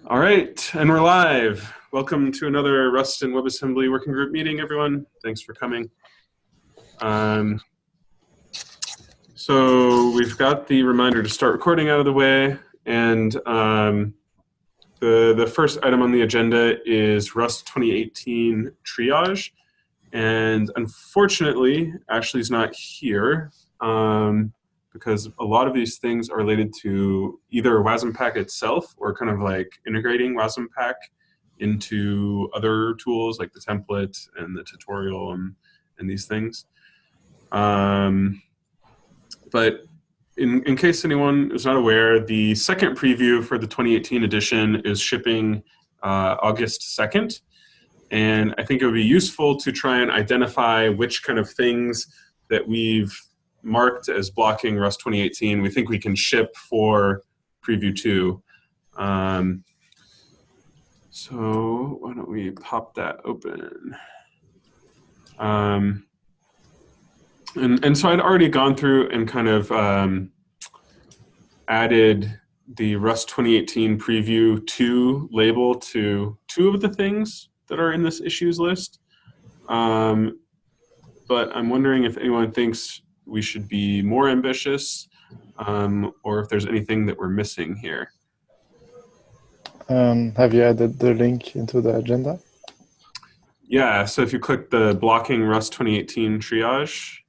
All right, and we're live. Welcome to another Rust and WebAssembly Working Group meeting, everyone. Thanks for coming. So we've got the reminder to start recording out of the way, and the first item on the agenda is Rust 2018 triage. And unfortunately, Ashley's not here because a lot of these things are related to either WASM-Pack itself or kind of like integrating WASM-Pack into other tools like the template and the tutorial and these things. But in case anyone is not aware, the second preview for the 2018 edition is shipping August 2nd. And I think it would be useful to try and identify which kind of things that we've marked as blocking Rust 2018 we think we can ship for preview 2. So why don't we pop that open? And so I'd already gone through and kind of added the Rust 2018 preview 2 label to 2 of the things that are in this issues list. But I'm wondering if anyone thinks we should be more ambitious or if there's anything that we're missing here. Have you added the link into the agenda? Yeah, so if you click the blocking Rust 2018 triage.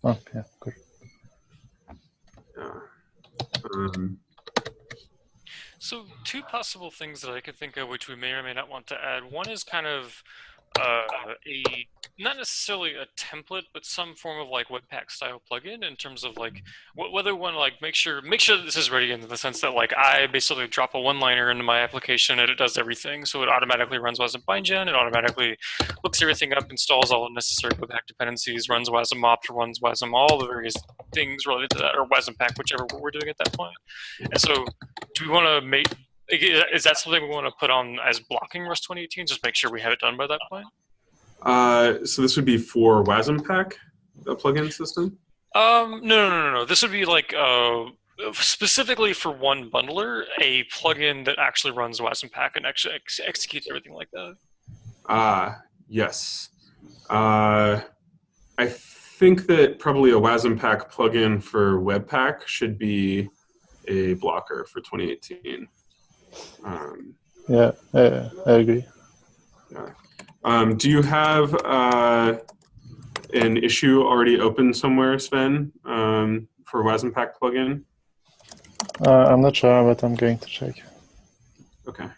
Oh, yeah, good. So 2 possible things that I could think of which we may or may not want to add. One is kind of not necessarily a template, but some form of like Webpack style plugin in terms of like whether one like make sure that this is ready in the sense that like I basically drop a one-liner into my application and it does everything. So it automatically runs WASM bindgen, it automatically looks everything up, installs all necessary Webpack dependencies, runs WASM opt, runs WASM, all the various things related to that, or WASM pack, whichever we're doing at that point. And so do we want to make, is that something we want to put on as blocking Rust 2018? Just make sure we have it done by that point? So this would be for WASM-Pack, the plugin system? No. This would be like specifically for one bundler, a plugin that actually runs WASM-Pack and actually executes everything like that. Yes. I think that probably a WASM-Pack plugin for Webpack should be a blocker for 2018. Yeah, I agree. Yeah. Do you have an issue already open somewhere, Sven, for WASM-Pack plugin? I'm not sure, but I'm going to check. Okay.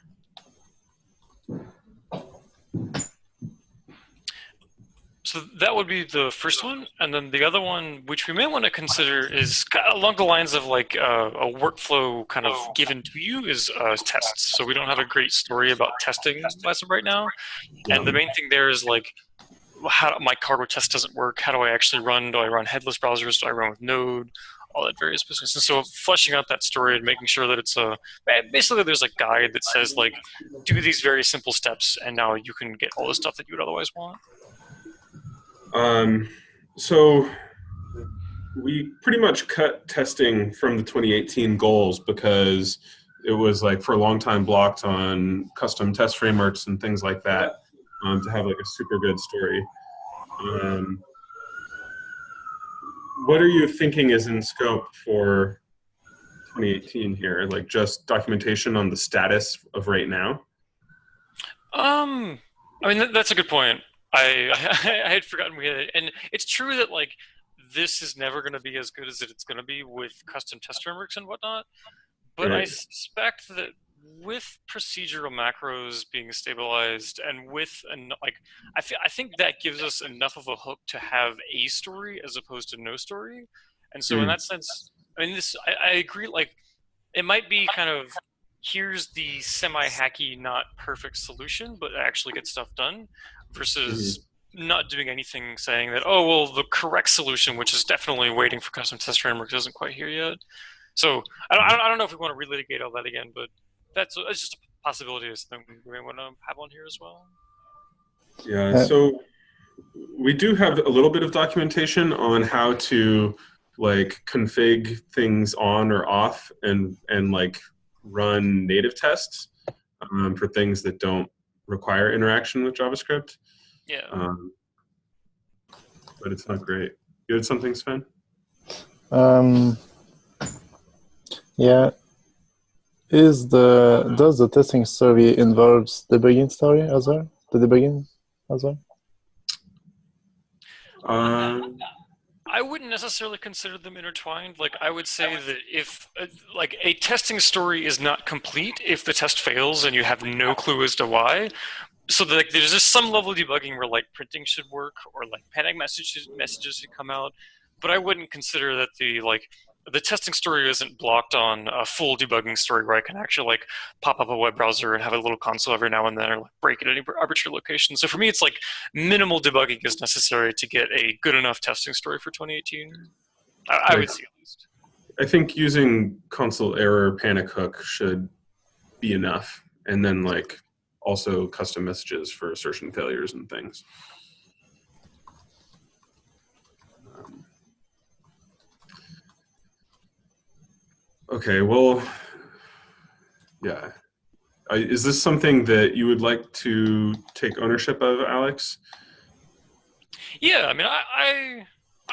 So that would be the first one, and then the other one, which we may want to consider, is along the lines of like a workflow kind of given to you, is tests. So we don't have a great story about testing as of right now, and the main thing there is like, how my cargo test doesn't work. How do I actually run? Do I run headless browsers? Do I run with Node? All that various business. And so fleshing out that story and making sure that it's basically there's a guide that says like, do these very simple steps, and now you can get all the stuff that you would otherwise want. So we pretty much cut testing from the 2018 goals because it was like for a long time blocked on custom test frameworks and things like that to have like a super good story. What are you thinking is in scope for 2018 here? Like just documentation on the status of right now? I mean, that's a good point. I had forgotten we had it. And it's true that like this is never going to be as good as it's going to be with custom test frameworks and whatnot. But right. I suspect that with procedural macros being stabilized and with I think that gives us enough of a hook to have a story as opposed to no story. And so in that sense, I mean, I agree. Like it might be kind of here's the semi-hacky, not perfect solution, but actually get stuff done, versus not doing anything, saying that, oh, well, the correct solution, which is definitely waiting for custom test frameworks, isn't quite here yet. So I don't know if we want to relitigate all that again, but it's just a possibility of something we want to have on here as well. Yeah, so we do have a little bit of documentation on how to like config things on or off and like run native tests for things that don't require interaction with JavaScript. Yeah. But it's not great. You had something, Sven? Yeah. Does the testing story involves debugging story as well? The debugging as well? I wouldn't necessarily consider them intertwined. Like, I would say that if, like, a testing story is not complete if the test fails and you have no clue as to why. So, like, there's just some level of debugging where, like, printing should work or, like, panic messages should come out. But I wouldn't consider that the testing story isn't blocked on a full debugging story where I can actually like pop up a web browser and have a little console every now and then or like break at any arbitrary location. So for me, it's like minimal debugging is necessary to get a good enough testing story for 2018. I would say at least. I think using console error panic hook should be enough. And then like also custom messages for assertion failures and things. Okay, well, yeah. Is this something that you would like to take ownership of, Alex? Yeah, I mean, I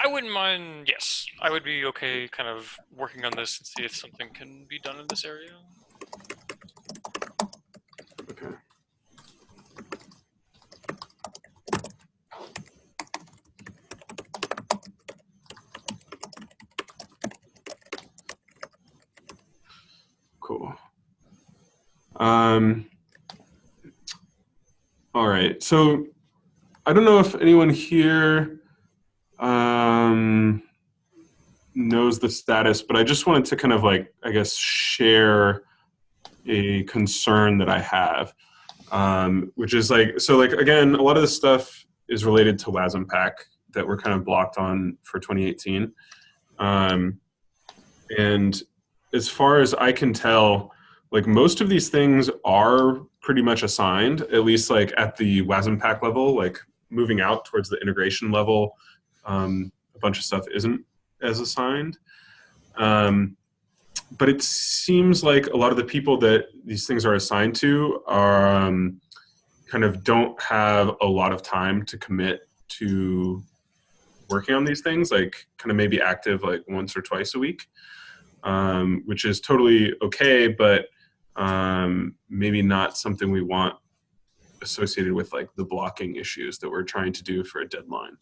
wouldn't mind, yes. I would be okay kind of working on this and see if something can be done in this area. Okay. Cool. All right, so I don't know if anyone here knows the status, but I just wanted to kind of like, I guess, share a concern that I have, which is like, so like, again, a lot of this stuff is related to WASM-Pack that we're kind of blocked on for 2018. And as far as I can tell, like most of these things are pretty much assigned, at least like at the WASM-Pack level, like moving out towards the integration level, a bunch of stuff isn't as assigned. But it seems like a lot of the people that these things are assigned to are kind of don't have a lot of time to commit to working on these things, like kind of maybe active like once or twice a week, which is totally okay, but maybe not something we want associated with like the blocking issues that we're trying to do for a deadline.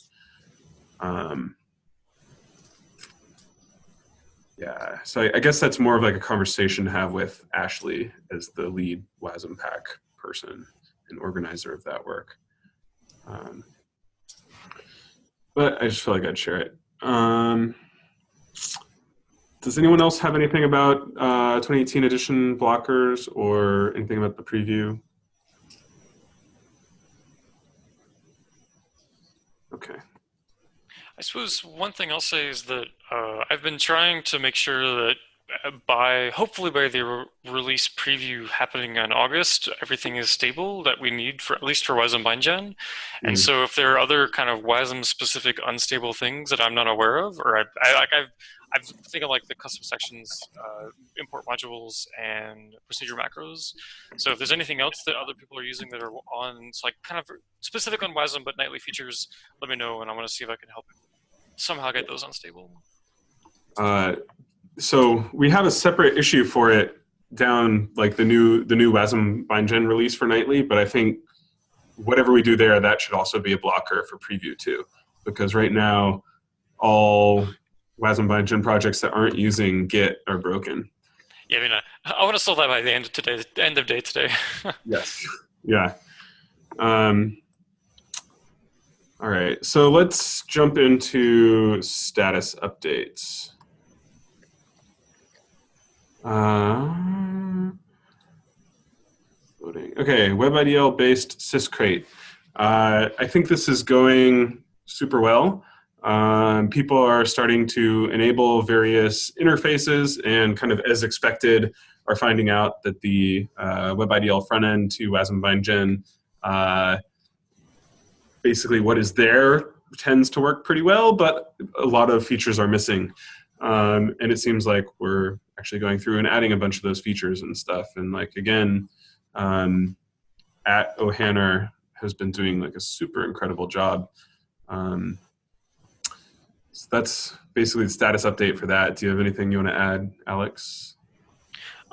Yeah, so I guess that's more of like a conversation to have with Ashley as the lead WASM-Pack person and organizer of that work. But I just feel like I'd share it. Does anyone else have anything about 2018 edition blockers or anything about the preview? Okay. I suppose one thing I'll say is that I've been trying to make sure that hopefully by the release preview happening in August, everything is stable that we need for at least for WASM BindGen. And so if there are other kind of WASM specific unstable things that I'm not aware of, or I've think of like the custom sections, import modules, and procedure macros. So if there's anything else that other people are using that are on, it's like kind of specific on WASM but nightly features, let me know, and I want to see if I can help somehow get those unstable. So we have a separate issue for it down, like the new WASM BindGen release for nightly, but I think whatever we do there, that should also be a blocker for preview too, because right now all WASM BindGen projects that aren't using Git are broken. Yeah, I mean, I want to solve that by the end of today. End of day today. Yes. Yeah. All right. So let's jump into status updates. Loading. Okay. WebIDL based syscrate. I think this is going super well. People are starting to enable various interfaces and kind of as expected are finding out that the WebIDL front end to WASM BindGen basically what is there tends to work pretty well, but a lot of features are missing. And it seems like we're actually going through and adding a bunch of those features and stuff. And like, again, at O'Hanner has been doing like a super incredible job. So that's basically the status update for that. Do you have anything you want to add, Alex?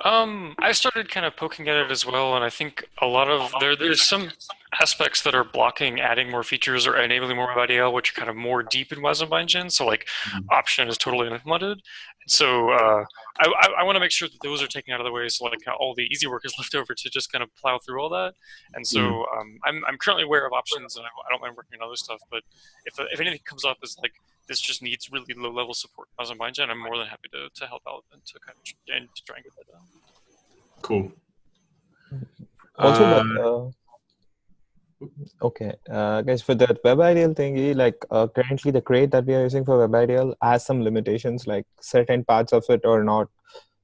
I started kind of poking at it as well, and I think a lot of there's some aspects that are blocking adding more features or enabling more WebIDL, which are kind of more deep in WebAssembly. So like option is totally unimplemented. So I want to make sure that those are taken out of the way, so like all the easy work is left over to just kind of plow through all that. And so I'm currently aware of options, and I don't mind working on other stuff. But if anything comes up as like this just needs really low level support as a BindGen, I'm more than happy to help out and to kind of and to try and get that done. Cool. Also, okay, guys, for that WebIDL thingy, like currently the crate that we are using for WebIDL has some limitations, like certain parts of it are not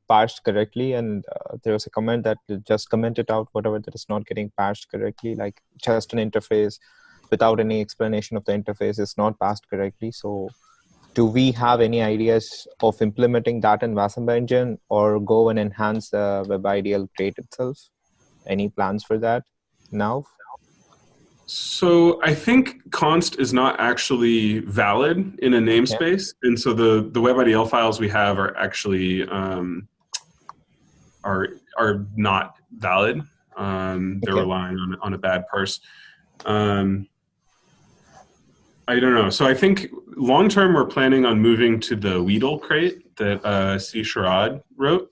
parsed correctly, and there was a comment that just commented out whatever that is not getting parsed correctly, like just an interface without any explanation of the interface is not passed correctly. So do we have any ideas of implementing that in Wasm Engine or go and enhance the WebIDL crate itself? Any plans for that now? So I think const is not actually valid in a namespace. And so the WebIDL files we have are actually are not valid. They're relying on a bad parse. I don't know. So I think long term we're planning on moving to the MIDIL crate that C. Sharad wrote,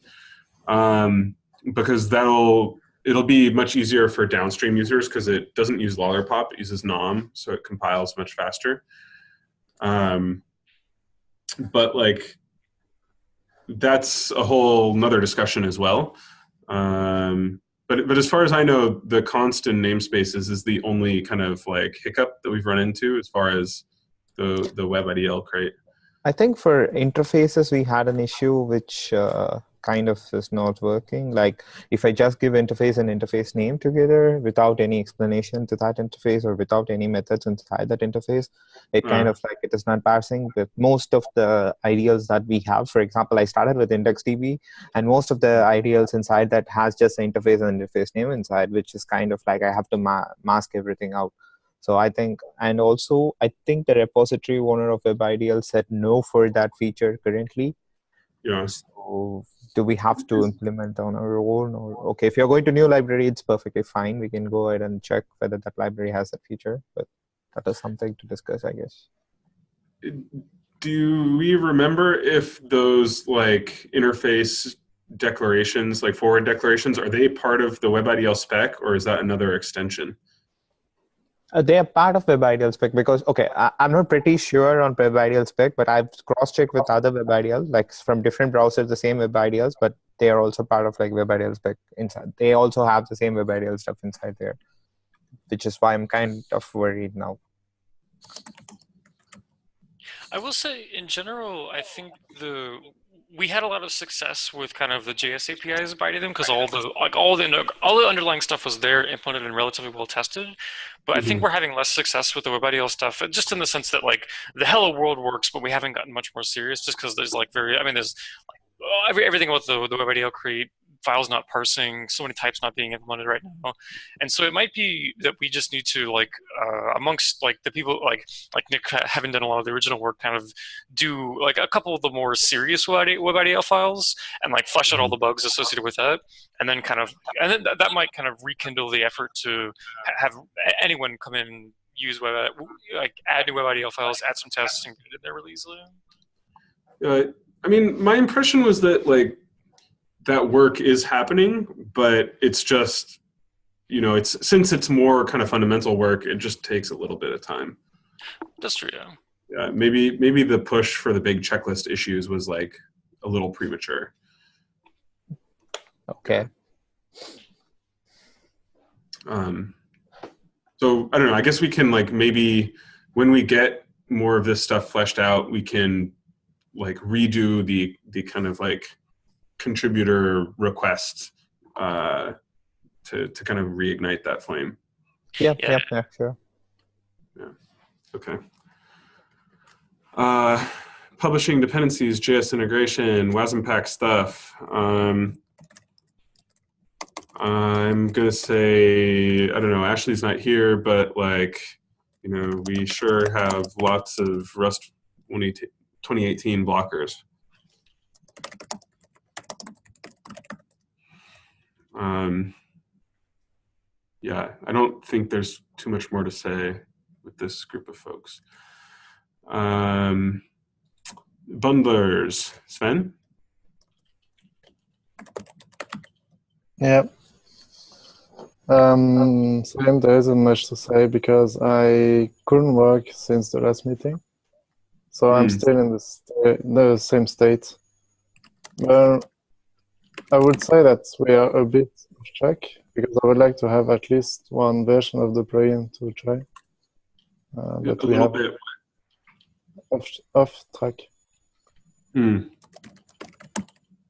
because it'll be much easier for downstream users because it doesn't use Lollipop, it uses nom, so it compiles much faster. But like that's a whole nother discussion as well. But as far as I know, the constant namespaces is the only kind of like hiccup that we've run into as far as the WebIDL crate. I think for interfaces, we had an issue which kind of is not working. Like if I just give interface and interface name together without any explanation to that interface or without any methods inside that interface, it kind of like it is not parsing. With most of the ideals that we have, for example, I started with IndexedDB, and most of the ideals inside that has just the interface and interface name inside, which is kind of like I have to mask everything out. So I think, and also I think the repository owner of WebIDL said no for that feature currently. Yeah. So do we have to implement on our own? Or okay, if you're going to new library, it's perfectly fine. We can go ahead and check whether that library has that feature. But that is something to discuss, I guess. Do we remember if those like interface declarations, like forward declarations, are they part of the WebIDL spec, or is that another extension? They are part of WebIDL spec because, okay, I'm not pretty sure on WebIDL spec, but I've cross-checked with other WebIDL, like from different browsers, the same WebIDLs, but they are also part of like WebIDL spec inside. They also have the same WebIDL stuff inside there, which is why I'm kind of worried now. I will say, in general, I think we had a lot of success with kind of the JS APIs by them because all the underlying stuff was there, implemented and relatively well tested. But I think we're having less success with the WebIDL stuff, just in the sense that like the hello world works, but we haven't gotten much more serious just because there's like there's like everything about the WebIDL create files not parsing, so many types not being implemented right now. And so it might be that we just need to like amongst like the people like Nick having done a lot of the original work, kind of do like a couple of the more serious WebIDL files and like flesh out all the bugs associated with that, and then that might kind of rekindle the effort to have anyone come in and use like add new WebIDL files, add some tests, and get it in there really easily. I mean, my impression was that like that work is happening, but it's just, since it's more kind of fundamental work, it just takes a little bit of time. That's true, yeah. Yeah, maybe the push for the big checklist issues was like a little premature. Okay. So I don't know, I guess we can like maybe when we get more of this stuff fleshed out, we can like redo the kind of like contributor request to kind of reignite that flame. Yeah, sure. Yeah. Okay. Publishing dependencies, JS integration, WASM-Pack stuff. I'm gonna say, I don't know, Ashley's not here, but like, you know, we sure have lots of Rust 2018 blockers. Yeah, I don't think there's too much more to say with this group of folks. Bundlers, Sven? Yeah. Same, there isn't much to say because I couldn't work since the last meeting. So I'm still in the same state. Well, I would say that we are a bit off track because I would like to have at least one version of the plugin to try. But we have off track.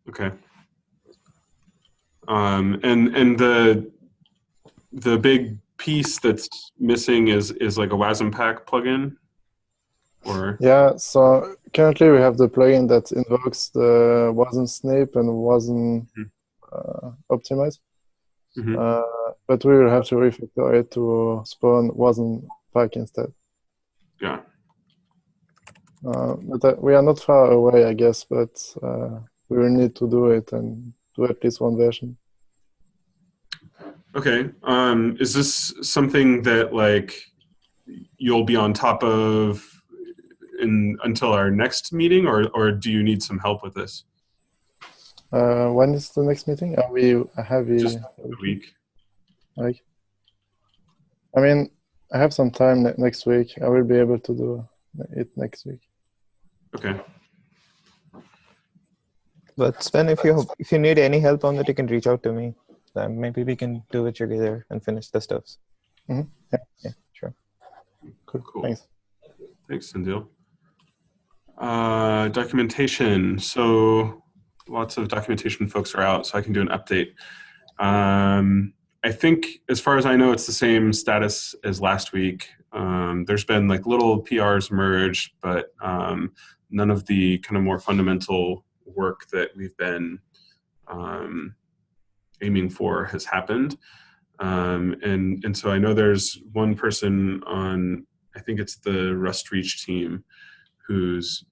Okay. And the big piece that's missing is like a WASM-Pack plugin, or yeah. So currently we have the plugin that invokes the WASM snip and WASM optimize, but we will have to refactor it to spawn WASM-Pack instead. Yeah. But we are not far away, I guess. But we will need to do it and do at least one version. Okay. Is this something that like you'll be on top of until our next meeting, or do you need some help with this? When is the next meeting? Are we heavy? Just a week. Like, I mean, I have some time next week. I will be able to do it next week. Okay. But Sven, if you need any help on it, you can reach out to me. Then maybe we can do it together and finish the stuffs. Yeah, sure. Cool. Thanks. Thanks, Sandil. Documentation. So lots of documentation folks are out, so I can do an update. I think, as far as I know, it's the same status as last week. There's been like little PRs merged, but none of the kind of more fundamental work that we've been aiming for has happened. And so I know there's one person on, I think it's the Rust Reach team, who's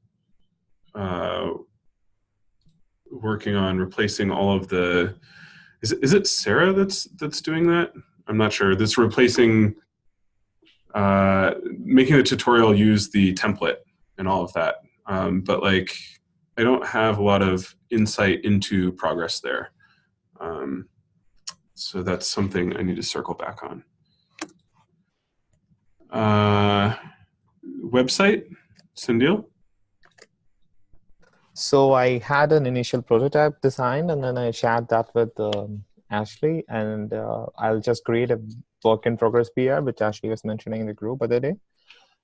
working on replacing all of the, is it Sarah that's doing that? I'm not sure. That's replacing, making the tutorial use the template and all of that. But like, I don't have a lot of insight into progress there. So that's something I need to circle back on. Website, Sandil? So I had an initial prototype designed, and then I shared that with Ashley, and I'll just create a work in progress PR, which Ashley was mentioning in the group other day.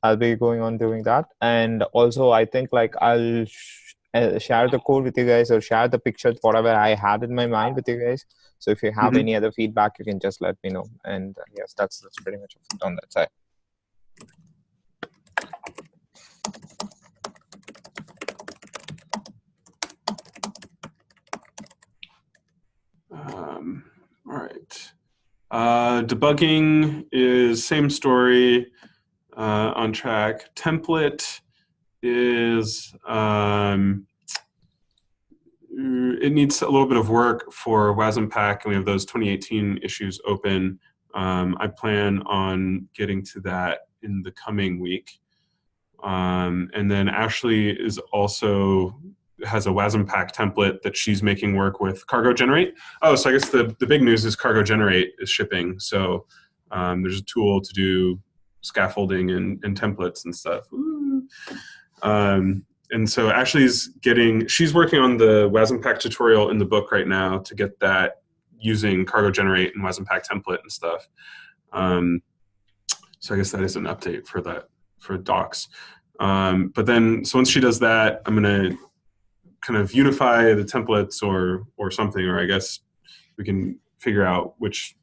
I'll be going on doing that. And also I think like I'll share the code with you guys, or share the pictures, whatever I had in my mind with you guys. So if you have any other feedback, you can just let me know. And yes, that's pretty much it on that side. All right. Debugging is same story, on track. Template is, it needs a little bit of work for WASM-Pack, and we have those 2018 issues open. I plan on getting to that in the coming week. And then Ashley is also has a WASM-Pack template that she's making work with Cargo Generate. Oh, so I guess the big news is Cargo Generate is shipping. So there's a tool to do scaffolding and templates and stuff. And so Ashley's she's working on the WASM-Pack tutorial in the book right now to get that using Cargo Generate and WASM-Pack template and stuff. So I guess that is an update for that, for docs. But then, so once she does that, I'm gonna kind of unify the templates or something, or I guess we can figure out which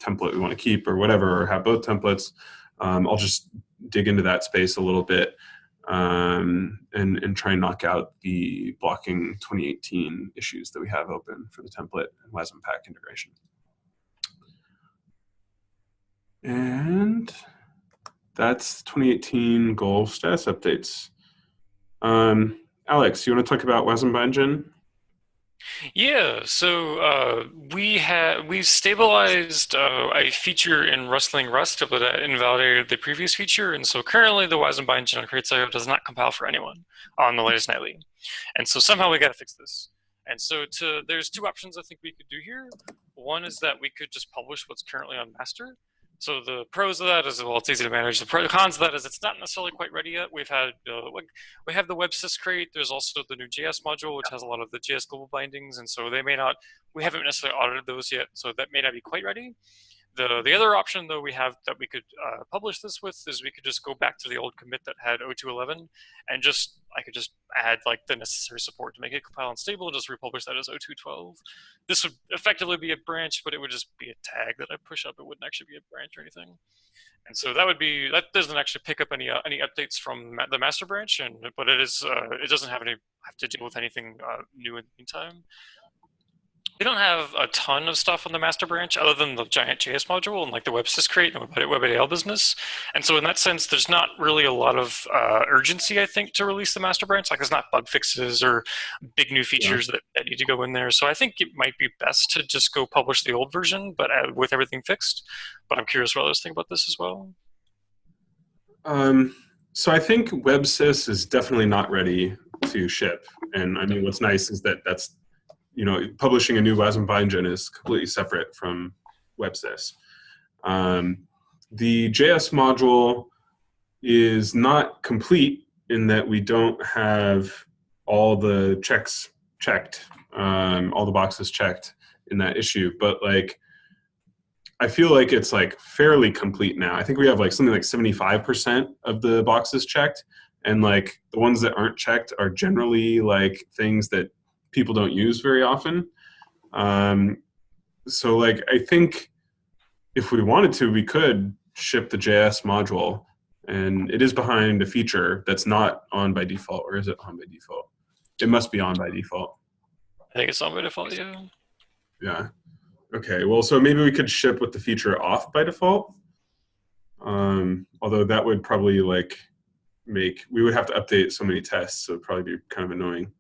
template we want to keep or whatever, or have both templates. I'll just dig into that space a little bit and try and knock out the blocking 2018 issues that we have open for the template and WASM-Pack integration. And that's 2018 goal status updates. Alex, you want to talk about WASM Bindgen? Yeah, so we've stabilized a feature in rustling Rust that invalidated the previous feature, and so currently the WASM Bindgen on crates.io does not compile for anyone on the latest nightly, and so somehow we got to fix this. And so there's two options I think we could do here. One is that we could just publish what's currently on master. So the pros of that is, well, it's easy to manage. The cons of that is it's not necessarily quite ready yet. We have the WebSys crate. There's also the new JS module, which has a lot of the JS global bindings, and so we haven't necessarily audited those yet, so that may not be quite ready. The other option, though, we have that we could publish this with is we could just go back to the old commit that had 0211 and I could just add like the necessary support to make it compile and stable and just republish that as 0212. This would effectively be a branch, but it would just be a tag that I push up. It wouldn't actually be a branch or anything. And so that doesn't actually pick up any updates from the master branch, but it doesn't have to deal with anything new in the meantime. We don't have a ton of stuff on the master branch other than the giant JS module and like the WebSys crate and WebADL business. And so in that sense, there's not really a lot of urgency, I think, to release the master branch. Like there's not bug fixes or big new features that need to go in there. So I think it might be best to just go publish the old version, but with everything fixed. But I'm curious what others think about this as well. So I think WebSys is definitely not ready to ship. And I mean, what's nice is that that's, publishing a new WASM Bindgen is completely separate from WebSys. The JS module is not complete in that we don't have all the checks checked, all the boxes checked in that issue. But like, I feel like it's like fairly complete now. I think we have like something like 75% of the boxes checked, and like the ones that aren't checked are generally like things that people don't use very often. So like, I think if we wanted to, we could ship the JS module, and it is behind a feature that's not on by default, or is it on by default? It must be on by default. I think it's on by default, yeah. Yeah. Okay, well, so maybe we could ship with the feature off by default. Although that would probably like we would have to update so many tests, so it'd probably be kind of annoying.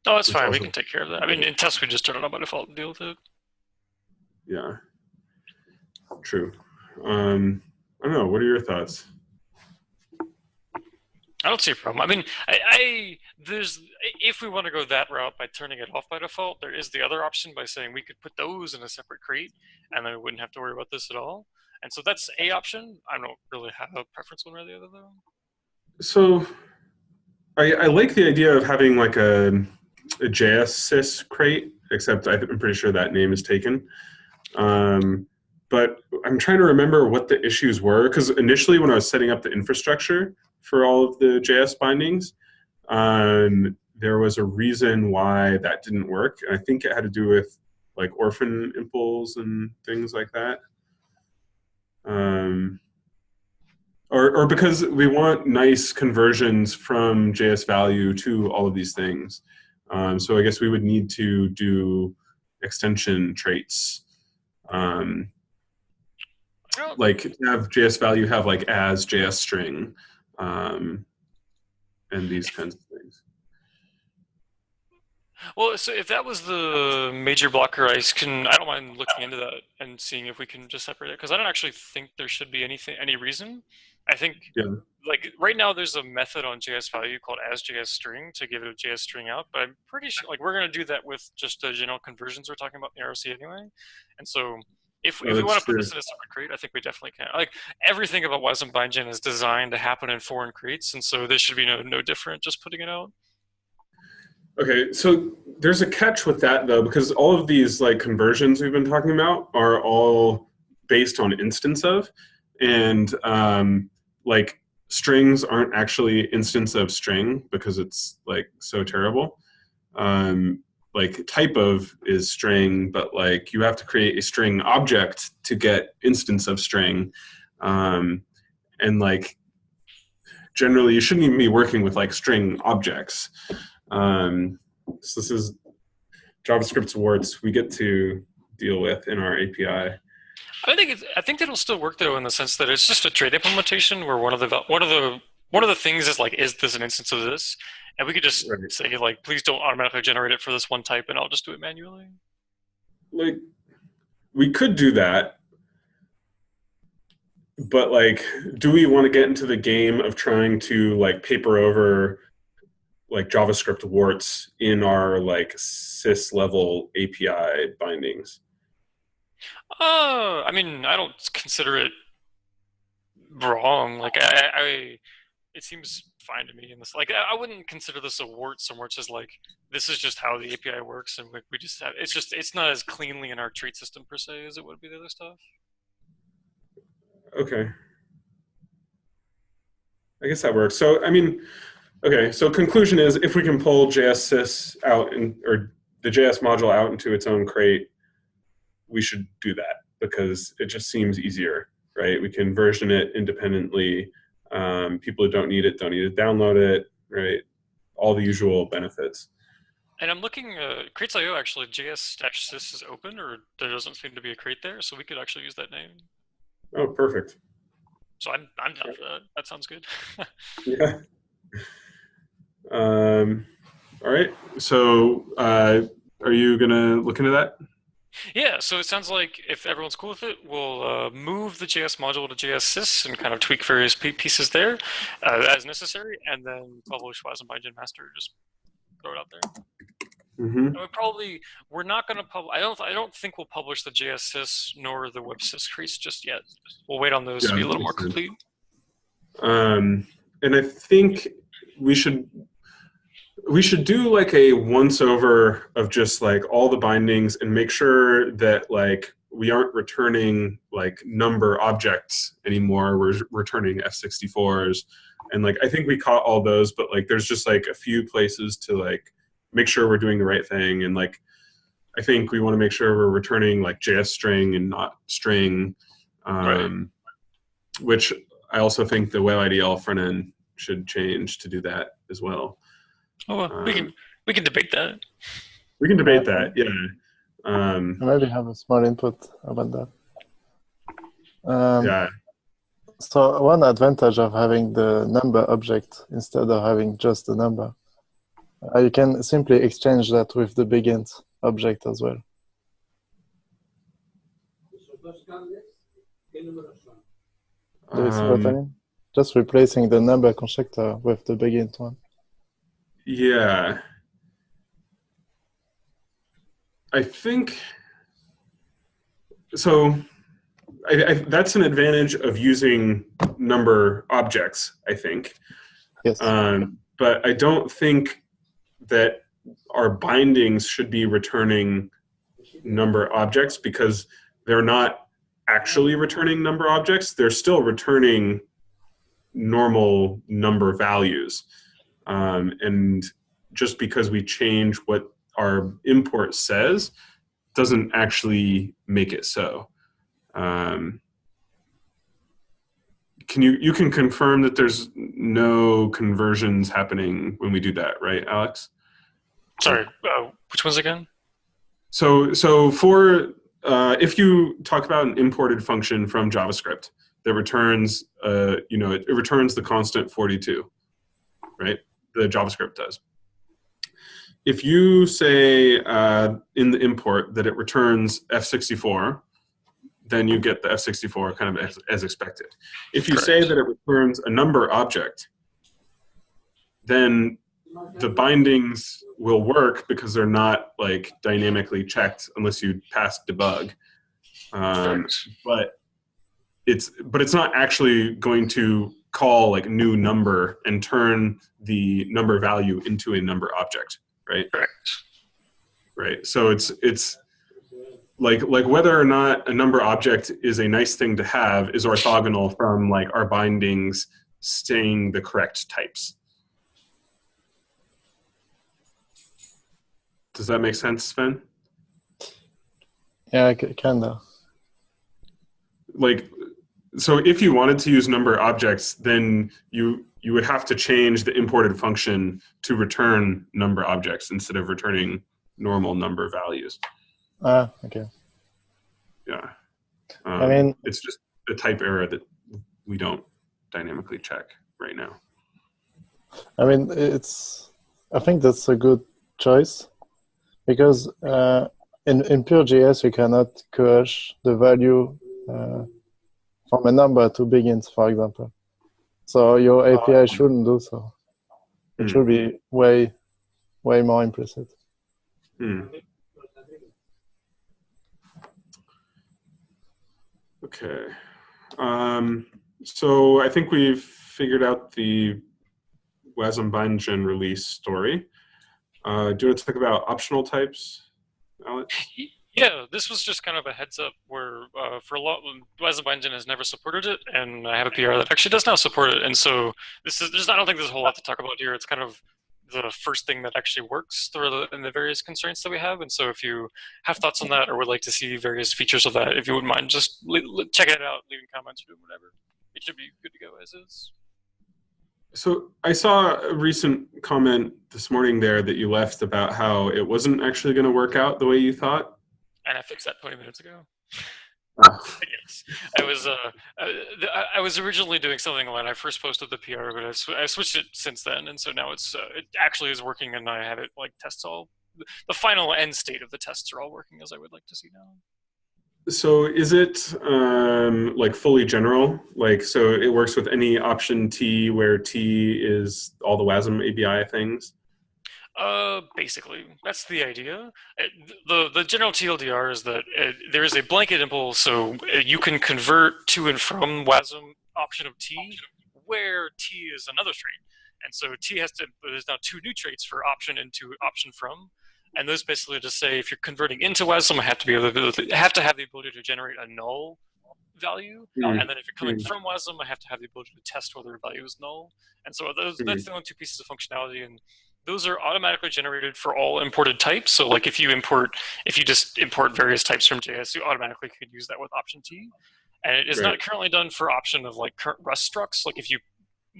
Oh, that's fine. We can take care of that. I mean, in tests, we just turn it on by default and deal with it. Yeah. True. I don't know. What are your thoughts? I don't see a problem. I mean, if we want to go that route by turning it off by default, there is the other option by saying we could put those in a separate crate, and then we wouldn't have to worry about this at all. And so that's a option. I don't really have a preference one or the other, though. So I like the idea of having like a JS crate, except I'm pretty sure that name is taken. But I'm trying to remember what the issues were, because initially when I was setting up the infrastructure for all of the JS bindings, there was a reason why that didn't work. And I think it had to do with like orphan impls and things like that. Or because we want nice conversions from JS value to all of these things. So I guess we would need to do extension traits. Like have JS value have like as JS string and these kinds of things. Well, so if that was the major blocker, I don't mind looking into that and seeing if we can just separate it, because I don't actually think there should be any reason. I think like right now there's a method on JS value called as.js string to give it a JS string out, but I'm pretty sure like we're going to do that with just the general conversions we're talking about in the ROC anyway. And so if we want to put this in a separate crate, I think we definitely can. Like everything about WASM Bindgen is designed to happen in foreign crates, and so this should be no different just putting it out. Okay, so there's a catch with that though, because all of these like conversions we've been talking about are all based on instance of, and like strings aren't actually instance of string because it's like so terrible. Like type of is string, but like you have to create a string object to get instance of string, and like generally you shouldn't even be working with like string objects. So this is JavaScript's warts we get to deal with in our API. I think that'll still work though, in the sense that it's just a trait implementation where one of the things is like, is this an instance of this? And we could just say like, please don't automatically generate it for this one type, and I'll just do it manually. Like, we could do that, but like, do we want to get into the game of trying to like paper over like JavaScript warts in our like sys level API bindings? I mean, I don't consider it wrong. Like, it seems fine to me in this. Like, I wouldn't consider this a wart so much as like, this is just how the API works, and we just have, it's not as cleanly in our trait system per se as it would be the other stuff. Okay. I guess that works. So, I mean, okay, so conclusion is if we can pull JSSys out or the JS module out into its own crate, we should do that because it just seems easier, right? We can version it independently. People who don't need it download it, right? All the usual benefits. And I'm looking, crates.io actually, JS-sys is open, or there doesn't seem to be a crate there, so we could actually use that name. Oh, perfect. So I'm down for that. That sounds good. Yeah. All right. So are you going to look into that? Yeah, so it sounds like if everyone's cool with it, we'll move the JS module to JS-sys and kind of tweak various pieces there as necessary, and then publish WASM by Gen Master. Just throw it out there. Mm-hmm. And we're not going to publish. I don't think we'll publish the JS-sys nor the WebSys crates just yet. We'll wait on those to be a little more complete. And I think we should do like a once over of just like all the bindings and make sure that like we aren't returning like number objects anymore. We're returning F64s, and like I think we caught all those, but like there's just like a few places to like make sure we're doing the right thing. And like I think we want to make sure we're returning like JS string and not string, Right. which I also think the WebIDL front end should change to do that as well. Oh, well, we can debate that. We can debate that, yeah. Maybe have a small input about that. Yeah. So one advantage of having the number object instead of having just the number, you can simply exchange that with the begin object as well. Do you see what I mean? Just replacing the number constructor with the begin one. Yeah. I think, so that's an advantage of using number objects, I think. Yes. But I don't think that our bindings should be returning number objects because they're not actually returning number objects. They're still returning normal number values. And just because we change what our import says doesn't actually make it so. You can confirm that there's no conversions happening when we do that, right, Alex? Sorry, which ones again? So for if you talk about an imported function from JavaScript that returns, it returns the constant 42, right? The JavaScript does. If you say in the import that it returns F64, then you get the F64 kind of as expected. If you say that it returns a number object, then the bindings will work because they're not like dynamically checked unless you pass debug. But it's not actually going to call like new number and turn the number value into a number object, right? Correct. Right. So it's like whether or not a number object is a nice thing to have is orthogonal from like our bindings staying the correct types. Does that make sense, Sven? Yeah, kinda. Like, so if you wanted to use number objects, then you you would have to change the imported function to return number objects instead of returning normal number values. Okay. Yeah. I mean, it's just a type error that we don't dynamically check right now. I mean, I think that's a good choice, because in pure JS, you cannot coerce the value from a number to begins, for example. So your API shouldn't do so. It should be way more implicit. Okay. So I think we've figured out the WebAssembly release story. Do you want to talk about optional types, Alex? Yeah, this was just kind of a heads up where for a lot, WebAssembly has never supported it, and I have a PR that actually does now support it. And so I don't think there's a whole lot to talk about here. It's kind of the first thing that actually works in the various constraints that we have. And so if you have thoughts on that or would like to see various features of that, if you wouldn't mind, just check it out, leaving comments or whatever. It should be good to go as is. So I saw a recent comment this morning there that you left about how it wasn't actually going to work out the way you thought. And I fixed that 20 minutes ago. Yes. I was originally doing something when I first posted the PR, but I switched it since then, and so now it actually is working, and I have it like tests all. The final end state of the tests are all working as I would like to see now. So is it like fully general? Like, so it works with any option T where T is all the WASM ABI things? Basically, that's the idea. The general TLDR is that there is a blanket impl, so you can convert to and from WASM option of T, where T is another trait. And so T there's now two new traits for option into option from. And those basically just say if you're converting into WASM, I have to have the ability to generate a null value, and then if you're coming from WASM, I have to have the ability to test whether a value is null. And so that's the only two pieces of functionality, and those are automatically generated for all imported types. So like if you just import various types from JS, you automatically could use that with option T. And it is not currently done for option of like current Rust structs, like if you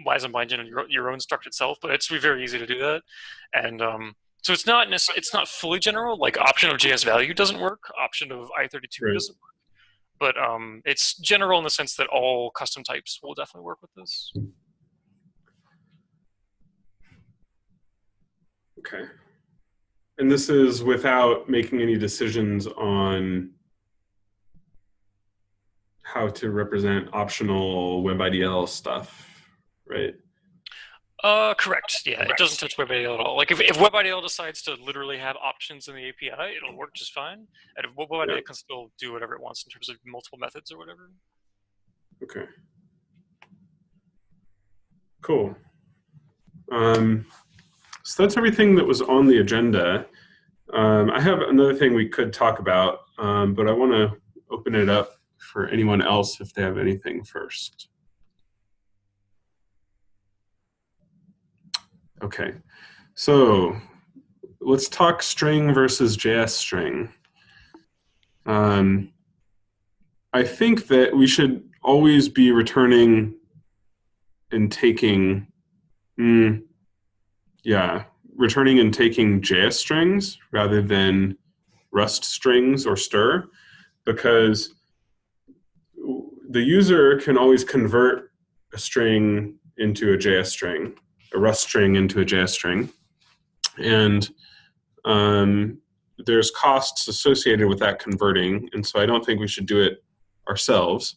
WASM bind in your own struct itself, but it's very easy to do that. And so it's not fully general, like option of JS value doesn't work, option of I32 doesn't work. But it's general in the sense that all custom types will definitely work with this. Okay. And this is without making any decisions on how to represent optional WebIDL stuff, right? Correct. Yeah, it doesn't touch WebIDL at all. Like if WebIDL decides to literally have options in the API, it'll work just fine. And if WebIDL can still do whatever it wants in terms of multiple methods or whatever. Okay. Cool. So that's everything that was on the agenda. I have another thing we could talk about, but I want to open it up for anyone else if they have anything first. Okay, so let's talk string versus JS string. I think that we should always be returning and taking, returning and taking JS strings rather than Rust strings or stir, because the user can always convert a string into a JS string, a Rust string into a JS string. And there's costs associated with that converting, and so I don't think we should do it ourselves.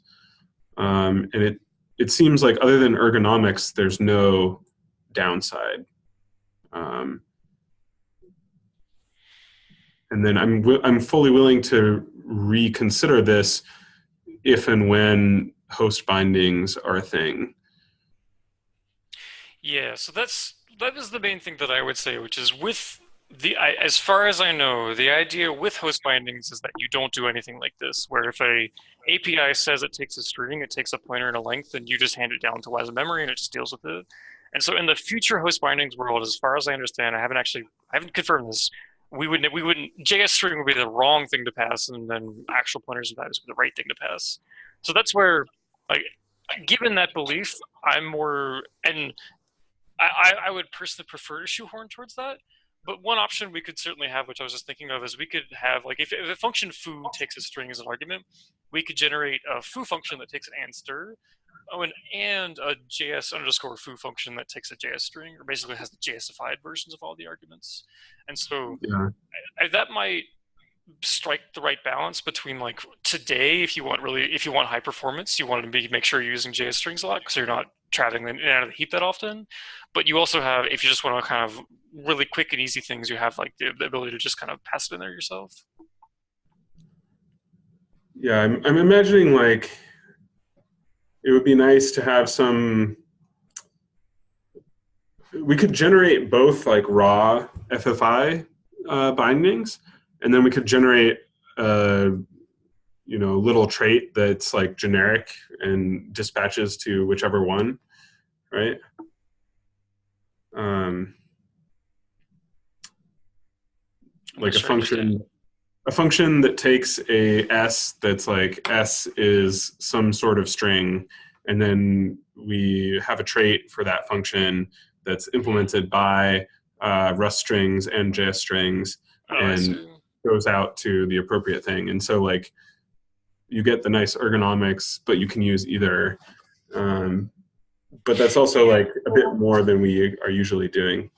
And it seems like other than ergonomics, there's no downside. And then I'm fully willing to reconsider this if and when host bindings are a thing. Yeah, so that is the main thing that I would say, which is as far as I know, the idea with host bindings is that you don't do anything like this, where if a API says it takes a string, it takes a pointer and a length, and you just hand it down to WASM memory and it just deals with it. And so in the future host bindings world, as far as I understand, I haven't confirmed this, we wouldn't JS string would be the wrong thing to pass, and then actual pointers and values would be the right thing to pass. So that's where, like, given that belief, I'm more, and I would personally prefer to shoehorn towards that. But one option we could certainly have, which I was just thinking of, is we could have, like, if a function foo takes a string as an argument, we could generate a foo function that takes an and stir, and a JS underscore foo function that takes a JS string, or basically has the JSified versions of all the arguments. And so that might strike the right balance between, like, today, if you want high performance, you want to make sure you're using JS strings a lot because you're not traveling in and out of the heap that often. But you also have, if you just want to kind of really quick and easy things, you have like the ability to just kind of pass it in there yourself. Yeah, I'm imagining like it would be nice to have some. We could generate both like raw FFI bindings, and then we could generate little trait that's like generic and dispatches to whichever one, right? Like a function that takes a S that's like S is some sort of string, and then we have a trait for that function that's implemented by Rust strings and JS strings, and goes out to the appropriate thing. And so like you get the nice ergonomics, but you can use either. But that's also like a bit more than we are usually doing.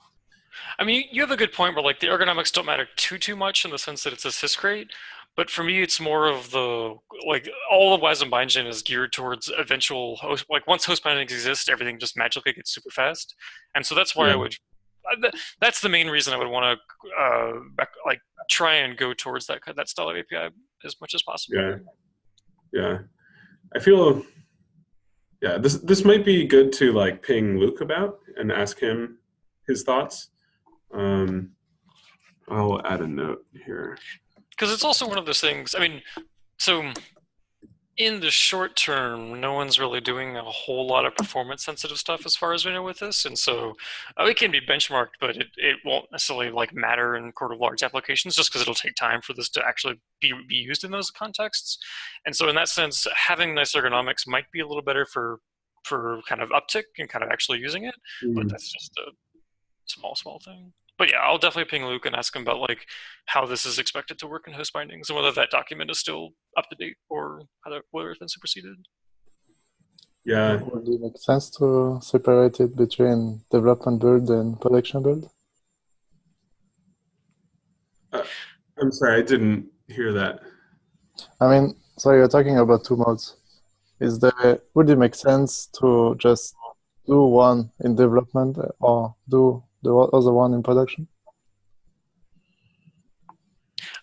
I mean, you have a good point where like the ergonomics don't matter too much in the sense that it's a syscrate, but for me it's more of the, like, all of WASM bindgen is geared towards eventual host, like once host bindings exist, everything just magically gets super fast. And so that's why that's the main reason I would want to try and go towards that style of API as much as possible. Yeah. I feel, this might be good to like ping Luke about and ask him his thoughts. I'll add a note here. Because it's also one of those things, I mean, so in the short term, no one's really doing a whole lot of performance sensitive stuff as far as we know with this. And so it can be benchmarked, but it won't necessarily like matter in large applications just because it'll take time for this to actually be used in those contexts. And so in that sense, having nice ergonomics might be a little better for kind of uptick and kind of actually using it, but that's just a small thing. But yeah, I'll definitely ping Luke and ask him about like how this is expected to work in host bindings and whether that document is still up to date or whether it's been superseded. Yeah. Would it make sense to separate it between development build and production build? I'm sorry, I didn't hear that. I mean, so you're talking about two modes. Would it make sense to just do one in development or do the other one in production?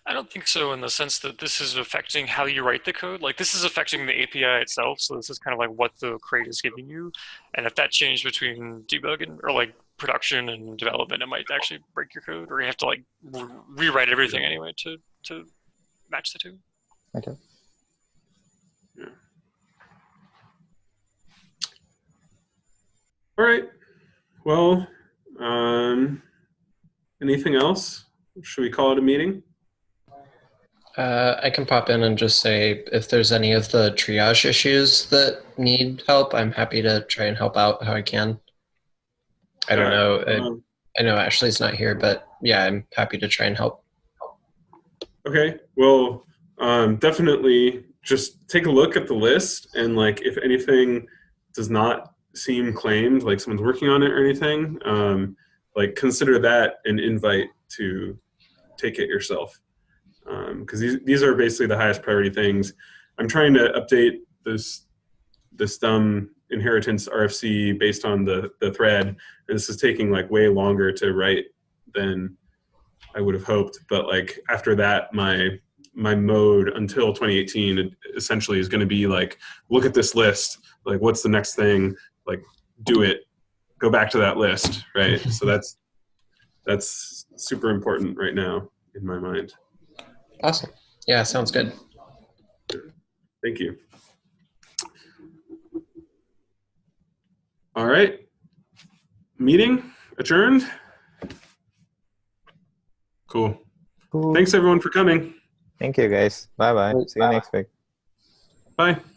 I don't think so, in the sense that this is affecting how you write the code. Like, this is affecting the API itself, so this is kind of like what the crate is giving you. And if that changed between debugging or like production and development, it might actually break your code, or you have to like rewrite everything anyway to match the two. Okay. Yeah. All right. Well, anything else? Should we call it a meeting? I can pop in and just say if there's any of the triage issues that need help, I'm happy to try and help out how I can. I don't know. I know Ashley's not here, but yeah, I'm happy to try and help. Okay. Well, definitely just take a look at the list, and like if anything does not seem claimed, like someone's working on it or anything, like consider that an invite to take it yourself. Because these are basically the highest priority things. I'm trying to update this inheritance RFC based on the thread, and this is taking like way longer to write than I would have hoped. But like after that, my mode until 2018 essentially is going to be like, look at this list, like what's the next thing, like do it, go back to that list, right? So that's super important right now in my mind. Awesome. Yeah, sounds good. Thank you. All right. Meeting adjourned. Cool. Thanks everyone for coming. Thank you, guys. Bye-bye. See you next week. Bye.